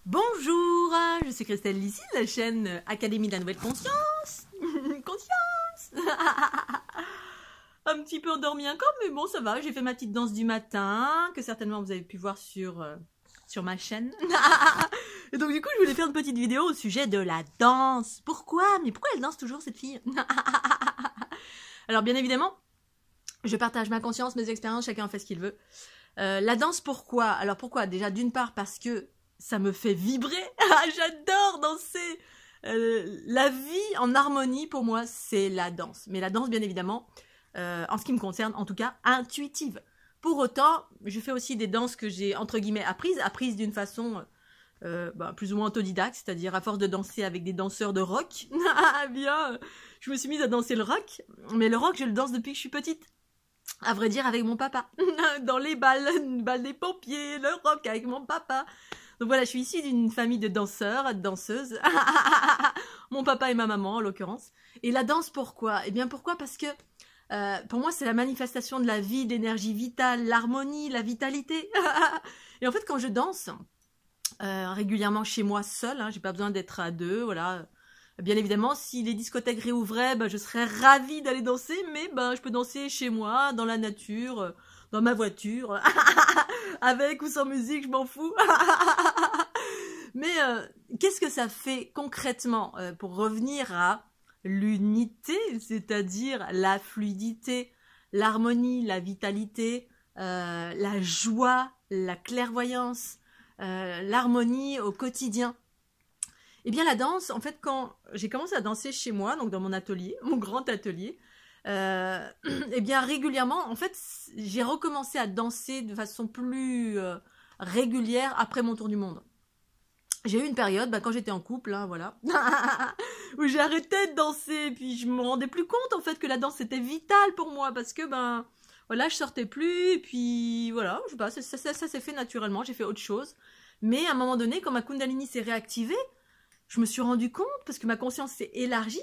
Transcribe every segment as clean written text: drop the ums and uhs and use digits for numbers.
Bonjour, je suis Christelle Lissy de la chaîne Académie de la Nouvelle Conscience. Conscience. Un petit peu endormie encore, mais bon, ça va. J'ai fait ma petite danse du matin, que certainement vous avez pu voir sur ma chaîne. Et donc du coup, je voulais faire une petite vidéo au sujet de la danse. Pourquoi? Mais pourquoi elle danse toujours, cette fille? Alors bien évidemment, je partage ma conscience, mes expériences, chacun en fait ce qu'il veut. La danse, pourquoi? Alors pourquoi? Déjà, d'une part, parce que ça me fait vibrer. J'adore danser. La vie en harmonie, pour moi, c'est la danse. Mais la danse, bien évidemment, en ce qui me concerne, en tout cas, intuitive. Pour autant, je fais aussi des danses que j'ai, entre guillemets, apprises d'une façon plus ou moins autodidacte, c'est-à-dire à force de danser avec des danseurs de rock. Je me suis mise à danser le rock. Mais le rock, je le danse depuis que je suis petite. À vrai dire, avec mon papa. Dans les balles des pompiers, le rock avec mon papa. Donc voilà, je suis issue d'une famille de danseurs, de danseuses. Mon papa et ma maman, en l'occurrence. Et la danse, pourquoi? Eh bien, pourquoi? Parce que pour moi, c'est la manifestation de la vie, de l'énergie vitale, l'harmonie, la vitalité. Et en fait, quand je danse, régulièrement chez moi seule, hein, j'ai pas besoin d'être à deux, voilà. Bien évidemment, si les discothèques réouvraient, je serais ravie d'aller danser, mais je peux danser chez moi, dans la nature, dans ma voiture, avec ou sans musique, je m'en fous. Mais qu'est-ce que ça fait concrètement pour revenir à l'unité, c'est-à-dire la fluidité, l'harmonie, la vitalité, la joie, la clairvoyance, l'harmonie au quotidien? Eh bien, la danse, en fait, quand j'ai commencé à danser chez moi, donc dans mon atelier, mon grand atelier, eh bien, régulièrement, en fait, j'ai recommencé à danser de façon plus régulière après mon tour du monde. J'ai eu une période, quand j'étais en couple, hein, voilà, où j'ai arrêté de danser, puis je me rendais plus compte, en fait, que la danse, c'était vital pour moi, parce que, voilà, je sortais plus, et puis, voilà, je sais pas, ça s'est fait naturellement, j'ai fait autre chose. Mais à un moment donné, quand ma Kundalini s'est réactivée, je me suis rendu compte, parce que ma conscience s'est élargie,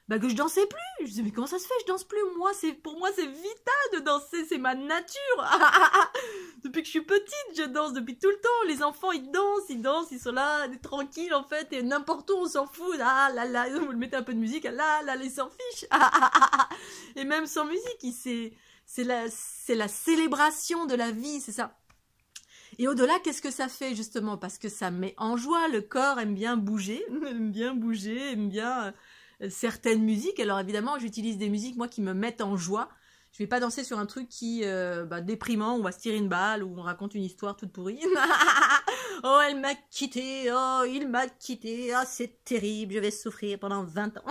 que je dansais plus. Je me disais, mais comment ça se fait, je danse plus? Pour moi, c'est vital de danser, c'est ma nature. Depuis que je suis petite, je danse depuis tout le temps. Les enfants, ils dansent, ils sont là, tranquilles, en fait, et n'importe où, on s'en fout. Ah là là, vous mettez un peu de musique, là là, ils s'en fichent. Et même sans musique, c'est la célébration de la vie, c'est ça. Et au-delà, qu'est-ce que ça fait justement? Parce que ça met en joie, le corps aime bien bouger, aime bien certaines musiques. Alors évidemment, j'utilise des musiques, moi, qui me mettent en joie. Je vais pas danser sur un truc qui déprimant, où on va se tirer une balle, où on raconte une histoire toute pourrie. Oh, elle m'a quitté, oh, il m'a quitté, ah, c'est terrible, je vais souffrir pendant 20 ans.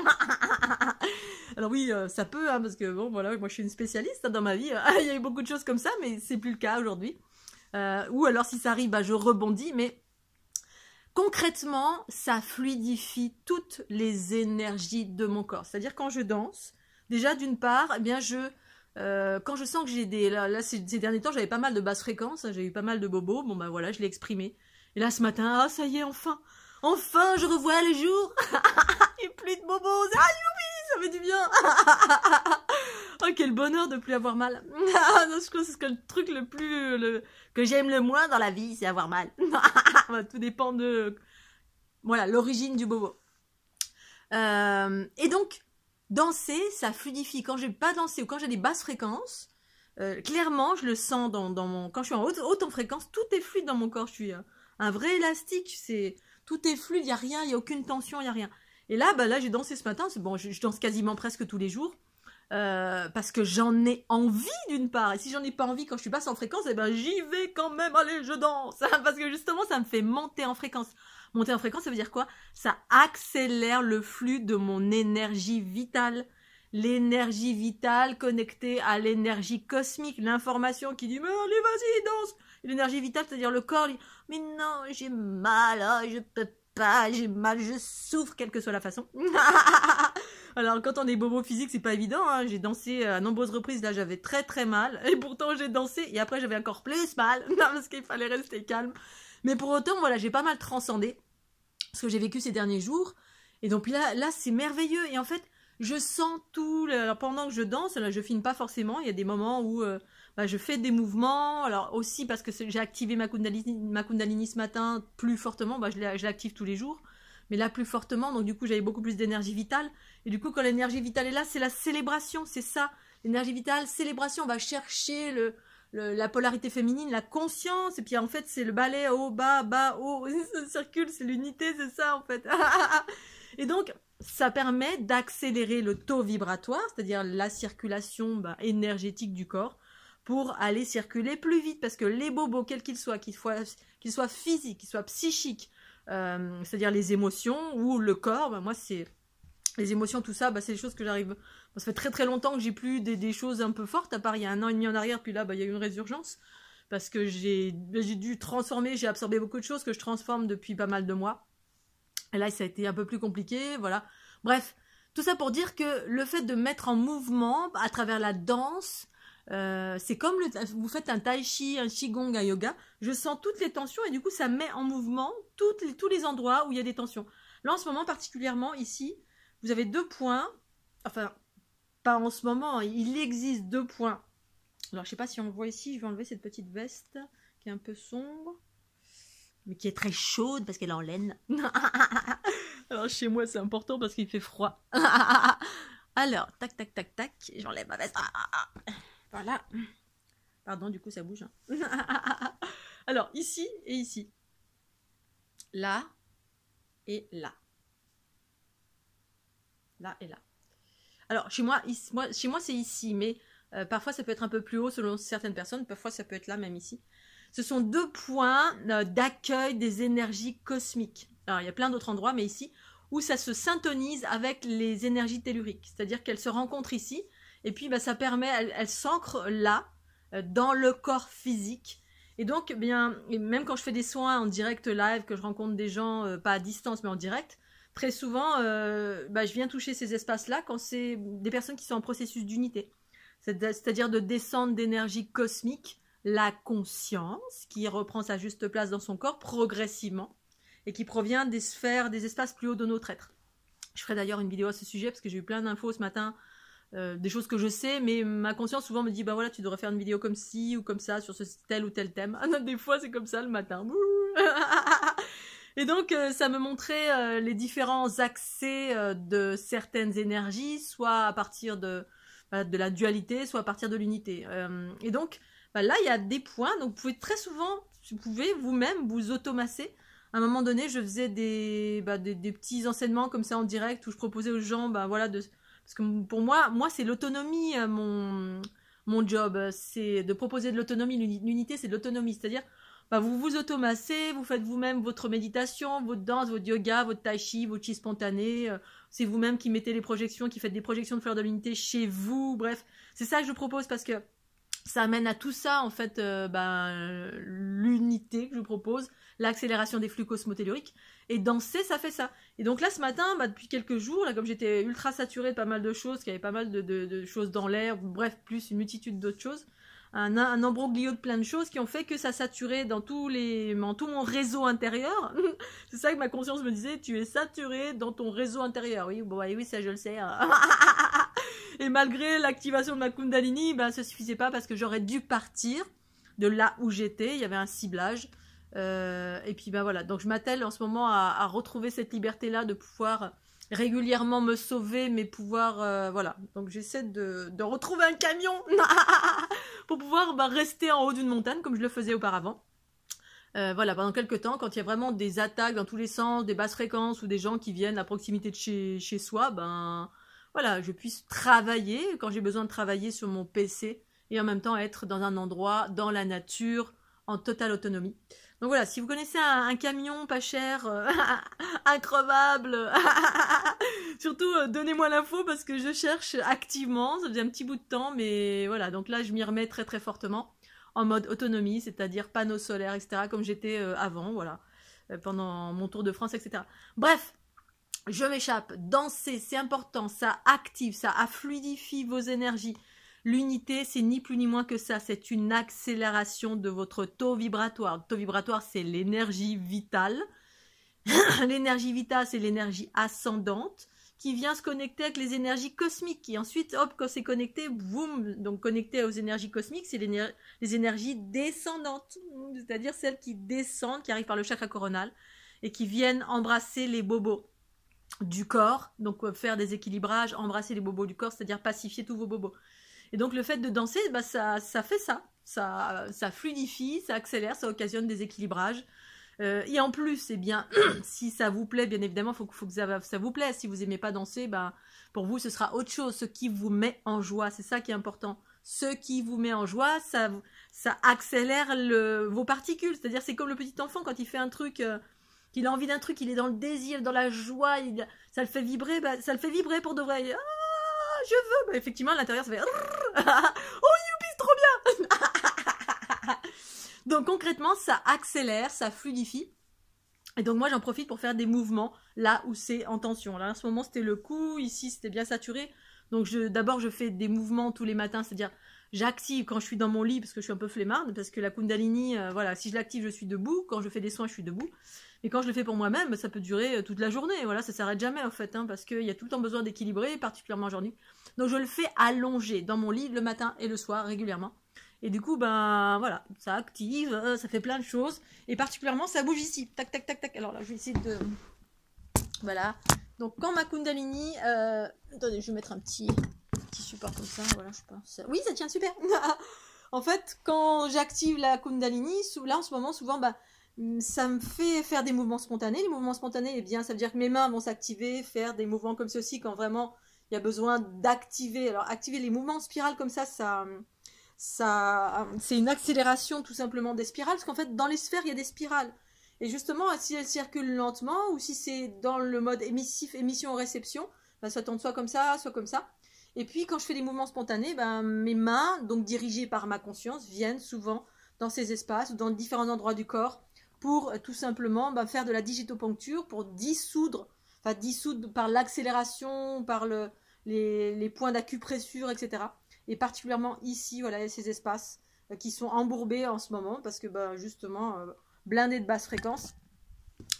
Alors oui, ça peut, hein, parce que bon, voilà, moi je suis une spécialiste dans ma vie. Il y a eu beaucoup de choses comme ça, mais c'est plus le cas aujourd'hui. Ou alors si ça arrive, je rebondis, mais concrètement, ça fluidifie toutes les énergies de mon corps. C'est-à-dire quand je danse, déjà d'une part, eh bien quand je sens que j'ai des... Là ces derniers temps, j'avais pas mal de basses fréquences, j'ai eu pas mal de bobos, bon voilà, je l'ai exprimé. Et là ce matin, ça y est, enfin, je revois les jours. Et plus de bobos, youpi, ça fait du bien. Oh, quel bonheur de plus avoir mal. Je pense que le truc que j'aime le moins dans la vie, c'est avoir mal. Tout dépend de l'origine du bobo. Et donc, danser, ça fluidifie. Quand je n'ai pas dansé ou quand j'ai des basses fréquences, clairement, je le sens quand je suis en haute en fréquence, tout est fluide dans mon corps. Je suis un vrai élastique. Tout est fluide, il n'y a rien, il n'y a aucune tension, il n'y a rien. Et là, j'ai dansé ce matin. Bon, je danse quasiment presque tous les jours. Parce que j'en ai envie d'une part, et si j'en ai pas envie quand je suis basse en fréquence, j'y vais quand même, allez, je danse, parce que justement ça me fait monter en fréquence. Monter en fréquence, ça veut dire quoi? Ça accélère le flux de mon énergie vitale, l'énergie vitale connectée à l'énergie cosmique, l'information qui dit mais allez, vas-y, danse. L'énergie vitale, c'est-à-dire le corps dit mais non, j'ai mal, je peux pas, j'ai mal, je souffre, quelle que soit la façon. Alors quand on est bobo physique, c'est pas évident, hein. J'ai dansé à nombreuses reprises, là j'avais très très mal, et pourtant j'ai dansé, et après j'avais encore plus mal, parce qu'il fallait rester calme. Mais pour autant, voilà, j'ai pas mal transcendé ce que j'ai vécu ces derniers jours, et donc là c'est merveilleux, et en fait, je sens tout, alors pendant que je danse, là je filme pas forcément, il y a des moments où bah, je fais des mouvements. Alors aussi parce que j'ai activé ma Kundalini ce matin plus fortement, bah, je l'active tous les jours, mais là plus fortement, donc du coup j'avais beaucoup plus d'énergie vitale. Et du coup quand l'énergie vitale est là, c'est la célébration, c'est ça. L'énergie vitale, célébration, on va chercher la polarité féminine, la conscience, et puis en fait c'est le balai haut, bas, haut, ça circule, c'est l'unité, c'est ça en fait. Et donc ça permet d'accélérer le taux vibratoire, c'est-à-dire la circulation énergétique du corps, pour aller circuler plus vite, parce que les bobos, quels qu'ils soient, qu'ils soient physiques, qu'ils soient psychiques, c'est-à-dire les émotions ou le corps, moi c'est les émotions, tout ça, c'est des choses que j'arrive. Ça fait très très longtemps que j'ai plus des choses un peu fortes, à part il y a 1 an et demi en arrière, puis là il y a eu une résurgence, parce que j'ai dû transformer, j'ai absorbé beaucoup de choses que je transforme depuis pas mal de mois. Et là ça a été un peu plus compliqué, voilà. Bref, tout ça pour dire que le fait de mettre en mouvement à travers la danse, c'est comme vous faites un tai chi, un qigong, un yoga, je sens toutes les tensions et du coup ça met en mouvement tous les endroits où il y a des tensions. Là en ce moment particulièrement ici, vous avez 2 points, enfin pas en ce moment, il existe 2 points. Alors je sais pas si on voit ici, je vais enlever cette petite veste qui est un peu sombre, mais qui est très chaude parce qu'elle est en laine. Alors chez moi c'est important parce qu'il fait froid. Alors, tac, tac, tac, tac, j'enlève ma veste. Voilà. Pardon, du coup ça bouge. Alors ici et ici. Là et là. Là et là. Alors chez moi c'est ici, mais parfois ça peut être un peu plus haut selon certaines personnes, parfois ça peut être là même ici. Ce sont 2 points d'accueil des énergies cosmiques. Alors il y a plein d'autres endroits, mais ici, où ça se syntonise avec les énergies telluriques. C'est-à-dire qu'elles se rencontrent ici, et puis ça permet, elles s'ancrent là, dans le corps physique. Et donc, même quand je fais des soins en direct live, que je rencontre des gens, pas à distance, mais en direct, très souvent, je viens toucher ces espaces-là quand c'est des personnes qui sont en processus d'unité. C'est-à-dire de descente d'énergie cosmique, la conscience, qui reprend sa juste place dans son corps progressivement, et qui provient des sphères, des espaces plus hauts de notre être. Je ferai d'ailleurs une vidéo à ce sujet, parce que j'ai eu plein d'infos ce matin, des choses que je sais, mais ma conscience souvent me dit, voilà, tu devrais faire une vidéo comme ci ou comme ça, sur tel ou tel thème. Des fois, c'est comme ça le matin. Et donc, ça me montrait les différents accès de certaines énergies, soit à partir de la dualité, soit à partir de l'unité. Et donc, là, il y a des points, donc vous pouvez très souvent, vous pouvez vous-même vous automasser. À un moment donné, je faisais des petits enseignements comme ça en direct, où je proposais aux gens, parce que pour moi c'est l'autonomie, mon job, c'est de proposer de l'autonomie. L'unité, c'est de l'autonomie, c'est-à-dire, vous vous automassez, vous faites vous-même votre méditation, votre danse, votre yoga, votre tai chi, votre chi spontané, c'est vous-même qui mettez les projections, qui faites des projections de fleurs de l'unité chez vous, bref, c'est ça que je propose, parce que ça amène à tout ça, en fait, l'unité que je propose, l'accélération des flux cosmotelluriques, et danser, ça fait ça. Et donc là, ce matin, depuis quelques jours, là, comme j'étais ultra saturée de pas mal de choses, qu'il y avait pas mal de choses dans l'air, bref, plus une multitude d'autres choses, un embroglio de plein de choses qui ont fait que ça saturait dans tout mon réseau intérieur. C'est ça que ma conscience me disait, tu es saturé dans ton réseau intérieur. Oui, oui, ça je le sais. Et malgré l'activation de ma Kundalini, ça suffisait pas, parce que j'aurais dû partir de là où j'étais. Il y avait un ciblage. Et puis voilà. Donc je m'attelle en ce moment à retrouver cette liberté-là, de pouvoir régulièrement me sauver, mais pouvoir voilà. Donc j'essaie de retrouver un camion pour pouvoir rester en haut d'une montagne comme je le faisais auparavant. Voilà, pendant quelques temps, quand il y a vraiment des attaques dans tous les sens, des basses fréquences ou des gens qui viennent à proximité de chez soi, voilà, je puisse travailler quand j'ai besoin de travailler sur mon PC, et en même temps être dans un endroit, dans la nature, en totale autonomie. Donc voilà, si vous connaissez un camion pas cher, increvable, surtout donnez-moi l'info, parce que je cherche activement, ça faisait un petit bout de temps, mais voilà, donc là je m'y remets très très fortement, en mode autonomie, c'est-à-dire panneaux solaires, etc., comme j'étais avant, voilà, pendant mon tour de France, etc. Bref, je m'échappe. Danser, c'est important, ça active, ça fluidifie vos énergies. L'unité, c'est ni plus ni moins que ça, c'est une accélération de votre taux vibratoire. Le taux vibratoire, c'est l'énergie vitale. L'énergie vitale, c'est l'énergie ascendante, qui vient se connecter avec les énergies cosmiques. Et ensuite, hop, quand c'est connecté, boum, donc connecté aux énergies cosmiques, c'est les énergies descendantes, c'est-à-dire celles qui descendent, qui arrivent par le chakra coronal et qui viennent embrasser les bobos du corps, donc faire des équilibrages, embrasser les bobos du corps, c'est-à-dire pacifier tous vos bobos. Et donc le fait de danser, bah, ça fait ça fluidifie, ça accélère, ça occasionne des équilibrages. Et en plus, eh bien, si ça vous plaît, bien évidemment, faut que ça vous plaise. Si vous n'aimez pas danser, ben, pour vous, ce sera autre chose. Ce qui vous met en joie, c'est ça qui est important. Ce qui vous met en joie, ça accélère vos particules. C'est-à-dire, c'est comme le petit enfant quand il fait un truc, qu'il a envie d'un truc, il est dans le désir, dans la joie, ça le fait vibrer, ben, ça le fait vibrer pour de vrai. Ah, je veux. Ben, effectivement, à l'intérieur, ça fait oh youpi, trop bien. Donc concrètement, ça accélère, ça fluidifie. Et donc moi, j'en profite pour faire des mouvements là où c'est en tension. Là, en ce moment, c'était le cou. Ici, c'était bien saturé. Donc d'abord, je fais des mouvements tous les matins. C'est-à-dire, j'active quand je suis dans mon lit, parce que je suis un peu flemmarde, parce que la Kundalini, voilà, si je l'active, je suis debout. Quand je fais des soins, je suis debout. Et quand je le fais pour moi-même, ça peut durer toute la journée. Voilà, ça s'arrête jamais, en fait, hein, parce qu'il y a tout le temps besoin d'équilibrer, particulièrement aujourd'hui. Donc je le fais allongé dans mon lit le matin et le soir, régulièrement. Et du coup, ben voilà, ça active, ça fait plein de choses. Et particulièrement, ça bouge ici. Tac, tac, tac, tac. Alors là, je vais essayer de... Voilà. Donc, quand ma Kundalini... Attendez, je vais mettre un petit support comme ça. Voilà, je sais pas. Oui, ça tient super. En fait, quand j'active la Kundalini, là, en ce moment, souvent, bah, ça me fait faire des mouvements spontanés. Les mouvements spontanés, eh bien, ça veut dire que mes mains vont s'activer, faire des mouvements comme ceci quand vraiment il y a besoin d'activer. Alors, activer les mouvements en spirale comme ça c'est une accélération tout simplement des spirales, parce qu'en fait, dans les sphères, il y a des spirales. Et justement, si elles circulent lentement, ou si c'est dans le mode émissif, émission-réception, ben, ça tourne soit comme ça, soit comme ça. Et puis, quand je fais des mouvements spontanés, ben, mes mains, donc dirigées par ma conscience, viennent souvent dans ces espaces, ou dans différents endroits du corps, pour tout simplement ben, faire de la digitopuncture, pour dissoudre par l'accélération, par les points d'acupressure, etc. Et particulièrement ici, voilà, ces espaces qui sont embourbés en ce moment, parce que bah, justement, blindés de basse fréquence.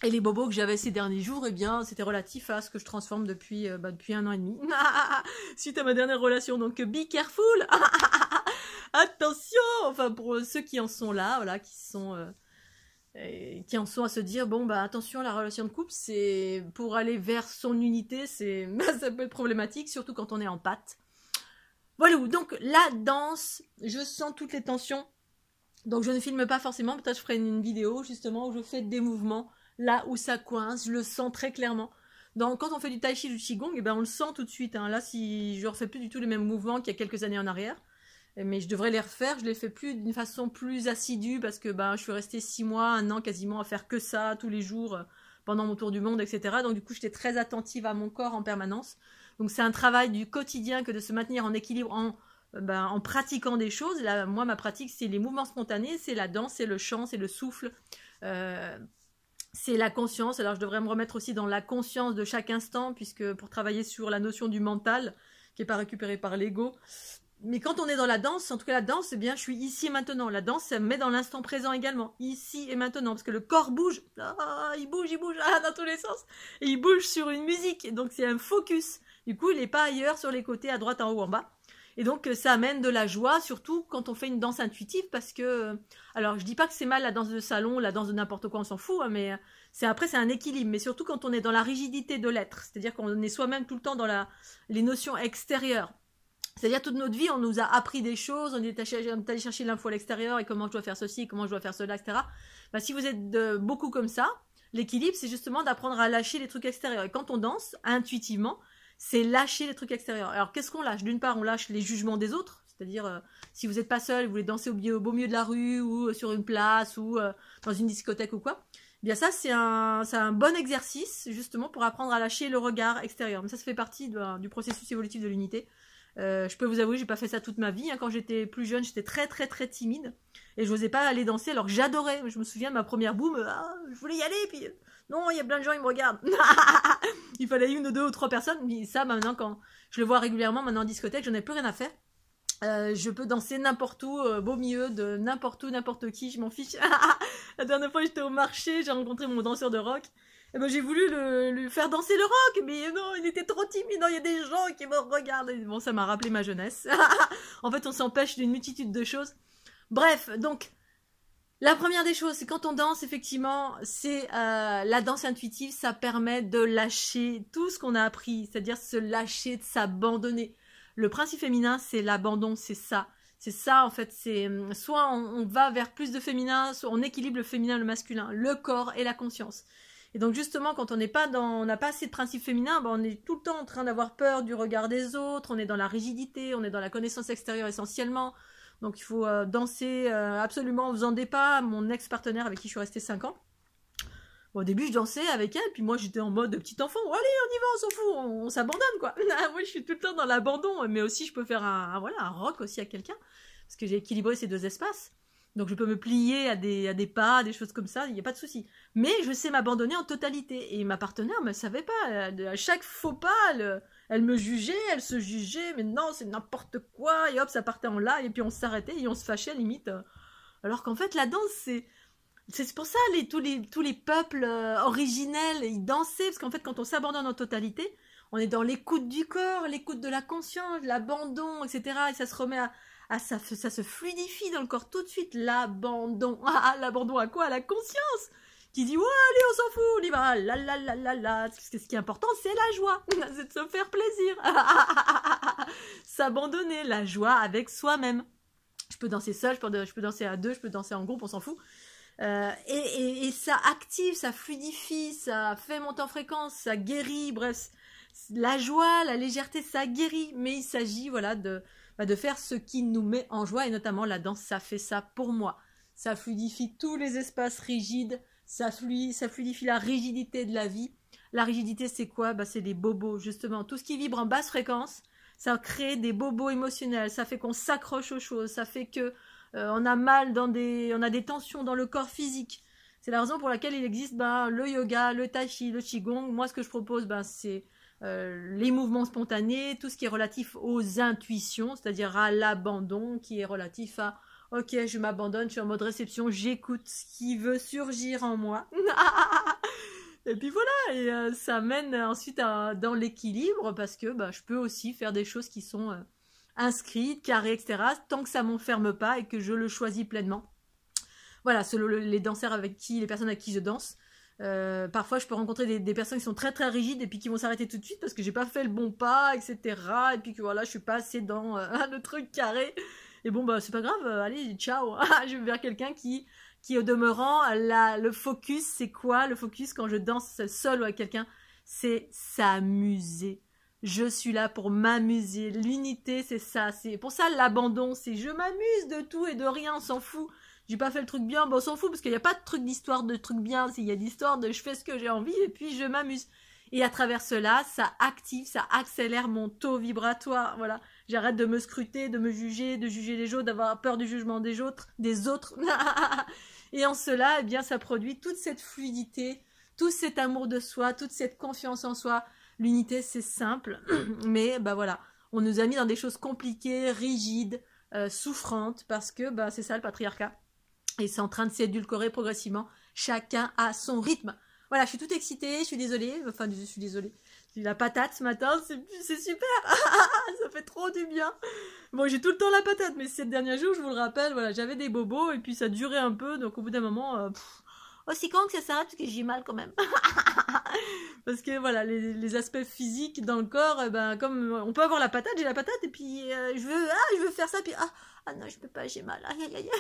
Et les bobos que j'avais ces derniers jours, eh bien, c'était relatif à ce que je transforme depuis 1 an et demi. Suite à ma dernière relation, donc be careful. Attention, enfin pour ceux qui en sont là, voilà, qui en sont à se dire, bon, bah attention, la relation de couple, c'est pour aller vers son unité, ça peut être problématique, surtout quand on est en pâte. Voilà, donc la danse, je sens toutes les tensions, donc je ne filme pas forcément, peut-être je ferai une vidéo justement où je fais des mouvements là où ça coince, je le sens très clairement. Quand on fait du tai chi, du qigong, eh ben on le sent tout de suite, hein. Là, si je refais plus du tout les mêmes mouvements qu'il y a quelques années en arrière, mais je devrais les refaire, je les fais plus d'une façon plus assidue, parce que ben, je suis restée 6 mois, 1 an quasiment à faire que ça tous les jours, pendant mon tour du monde, etc. Donc du coup, j'étais très attentive à mon corps en permanence. Donc c'est un travail du quotidien que de se maintenir en équilibre en pratiquant des choses. Là, moi, ma pratique, c'est les mouvements spontanés, c'est la danse, c'est le chant, c'est le souffle, c'est la conscience. Alors je devrais me remettre aussi dans la conscience de chaque instant, puisque pour travailler sur la notion du mental, qui n'est pas récupérée par l'ego. Mais quand on est dans la danse, en tout cas la danse, eh bien, je suis ici et maintenant. La danse, ça me met dans l'instant présent également, ici et maintenant, parce que le corps bouge, il bouge, dans tous les sens, et il bouge sur une musique, donc c'est un focus. Du coup, il n'est pas ailleurs, sur les côtés, à droite, en haut, en bas. Et donc, ça amène de la joie, surtout quand on fait une danse intuitive, parce que... Alors, je dis pas que c'est mal la danse de salon, la danse de n'importe quoi, on s'en fout, hein, mais après, c'est un équilibre. Mais surtout quand on est dans la rigidité de l'être, c'est-à-dire qu'on est soi-même tout le temps dans les notions extérieures. C'est-à-dire, toute notre vie, on nous a appris des choses, on est allé chercher l'info à l'extérieur, et comment je dois faire ceci, comment je dois faire cela, etc. Bah, si vous êtes beaucoup comme ça, l'équilibre, c'est justement d'apprendre à lâcher les trucs extérieurs. Et quand on danse, intuitivement, c'est lâcher les trucs extérieurs. Alors, qu'est-ce qu'on lâche? D'une part, on lâche les jugements des autres, c'est-à-dire, si vous n'êtes pas seul, vous voulez danser au beau milieu de la rue, ou sur une place, ou dans une discothèque ou quoi, eh bien ça, c'est un bon exercice, justement, pour apprendre à lâcher le regard extérieur. Mais ça fait partie du processus évolutif de l'unité. Je peux vous avouer, j'ai pas fait ça toute ma vie, hein. Quand j'étais plus jeune, j'étais très très très timide, et je n'osais pas aller danser, alors que j'adorais. Je me souviens de ma première boum, je voulais y aller, puis... Non, il y a plein de gens, ils me regardent. Il fallait 1 ou 2 ou 3 personnes. Mais ça, maintenant, quand je le vois régulièrement, maintenant en discothèque, j'en ai plus rien à faire. Je peux danser n'importe où, beau milieu de n'importe où, n'importe qui, je m'en fiche. La dernière fois, j'étais au marché, j'ai rencontré mon danseur de rock. Et ben j'ai voulu le faire danser le rock, mais non, il était trop timide, non, il y a des gens qui me regardent. Bon, ça m'a rappelé ma jeunesse. En fait, on s'empêche d'une multitude de choses. Bref, donc, la première des choses, c'est quand on danse, effectivement, c'est la danse intuitive, ça permet de lâcher tout ce qu'on a appris, c'est-à-dire se lâcher, de s'abandonner. Le principe féminin, c'est l'abandon, c'est ça. C'est ça, en fait, c'est soit on va vers plus de féminin, soit on équilibre le féminin et le masculin, le corps et la conscience. Et donc justement, quand on n'est pas on n'a pas assez de principe féminin, ben on est tout le temps en train d'avoir peur du regard des autres, on est dans la rigidité, on est dans la connaissance extérieure essentiellement. Donc il faut danser absolument en faisant des pas. Mon ex-partenaire avec qui je suis restée 5 ans, bon, au début je dansais avec elle, puis moi j'étais en mode petit enfant, allez on y va, on s'en fout, on s'abandonne quoi. Moi je suis tout le temps dans l'abandon, mais aussi je peux faire voilà, un rock aussi à quelqu'un, parce que j'ai équilibré ces deux espaces. Donc je peux me plier à des pas, des choses comme ça, il n'y a pas de souci. Mais je sais m'abandonner en totalité. Et ma partenaire ne me savait pas. À chaque faux pas, elle me jugeait, elle se jugeait, mais non, c'est n'importe quoi. Et hop, ça partait en live, et puis on s'arrêtait et on se fâchait limite. Alors qu'en fait, la danse, c'est pour ça tous les peuples originels, ils dansaient. Parce qu'en fait, quand on s'abandonne en totalité, on est dans l'écoute du corps, l'écoute de la conscience, l'abandon, etc. Et ça se remet ça se fluidifie dans le corps tout de suite, l'abandon. L'abandon à quoi? À la conscience qui dit ouais, allez, on s'en fout, on y va, la. Ce qui est important, c'est la joie, c'est de se faire plaisir. S'abandonner, la joie avec soi-même. Je peux danser seul, je peux danser à deux, je peux danser en groupe, on s'en fout. Et ça active, ça fluidifie, ça fait monter en fréquence, ça guérit, bref. La joie, la légèreté, ça guérit, mais il s'agit voilà, de faire ce qui nous met en joie, et notamment la danse, ça fait ça pour moi. Ça fluidifie tous les espaces rigides, ça fluidifie la rigidité de la vie. La rigidité, c'est quoi? C'est des bobos, justement. Tout ce qui vibre en basse fréquence, ça crée des bobos émotionnels, ça fait qu'on s'accroche aux choses, ça fait que on a mal on a des tensions dans le corps physique. C'est la raison pour laquelle il existe le yoga, le tai chi, le qigong. Moi, ce que je propose, c'est les mouvements spontanés, tout ce qui est relatif aux intuitions, c'est-à-dire à l'abandon, qui est relatif à ok, je m'abandonne, je suis en mode réception, j'écoute ce qui veut surgir en moi. Et puis voilà, et ça mène ensuite dans l'équilibre, parce que je peux aussi faire des choses qui sont inscrites, carrées, etc., tant que ça m'enferme pas et que je le choisis pleinement. Voilà, selon les danseurs les personnes avec qui je danse. Parfois je peux rencontrer des personnes qui sont très très rigides et puis qui vont s'arrêter tout de suite parce que j'ai pas fait le bon pas, etc. Et puis que voilà, je suis pas assez dans le truc carré. Et bon c'est pas grave, allez, ciao. Je vais vers quelqu'un qui au demeurant, le focus, c'est quoi? Le focus quand je danse seul ou avec quelqu'un, c'est s'amuser. Je suis là pour m'amuser. L'unité, c'est ça. C'est pour ça l'abandon, c'est je m'amuse de tout et de rien, on s'en fout. J'ai pas fait le truc bien, on s'en fout, parce qu'il n'y a pas de truc d'histoire de truc bien, il y a l'histoire de je fais ce que j'ai envie et puis je m'amuse. Et à travers cela, ça active, ça accélère mon taux vibratoire, voilà. J'arrête de me scruter, de me juger, de juger les autres, d'avoir peur du jugement des autres. Et en cela, eh bien, ça produit toute cette fluidité, tout cet amour de soi, toute cette confiance en soi. L'unité, c'est simple, mais voilà, on nous a mis dans des choses compliquées, rigides, souffrantes, parce que c'est ça le patriarcat. Et c'est en train de s'édulcorer progressivement. Chacun a son rythme. Voilà, je suis toute excitée, je suis désolée. Enfin, je suis désolée. J'ai eu la patate ce matin, c'est super. Ça fait trop du bien. Bon, j'ai tout le temps la patate, mais ces derniers jours, je vous le rappelle, voilà, j'avais des bobos et puis ça durait un peu. Donc au bout d'un moment, c'est quand que ça s'arrête parce que j'ai mal quand même. Parce que voilà, les aspects physiques dans le corps, comme on peut avoir la patate, j'ai la patate et puis je veux faire ça, puis non, je peux pas, j'ai mal. Aïe, aïe, aïe.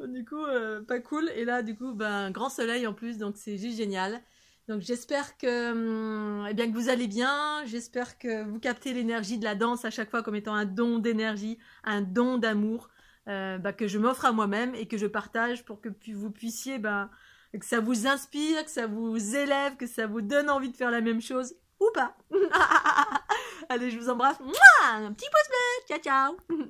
Du coup, pas cool. Et là, du coup, grand soleil en plus, donc c'est juste génial. Donc j'espère que, que vous allez bien. J'espère que vous captez l'énergie de la danse à chaque fois comme étant un don d'énergie, un don d'amour que je m'offre à moi-même et que je partage pour que vous puissiez, que ça vous inspire, que ça vous élève, que ça vous donne envie de faire la même chose ou pas. Allez, je vous embrasse. Mouah, un petit pouce bleu. Ciao, ciao.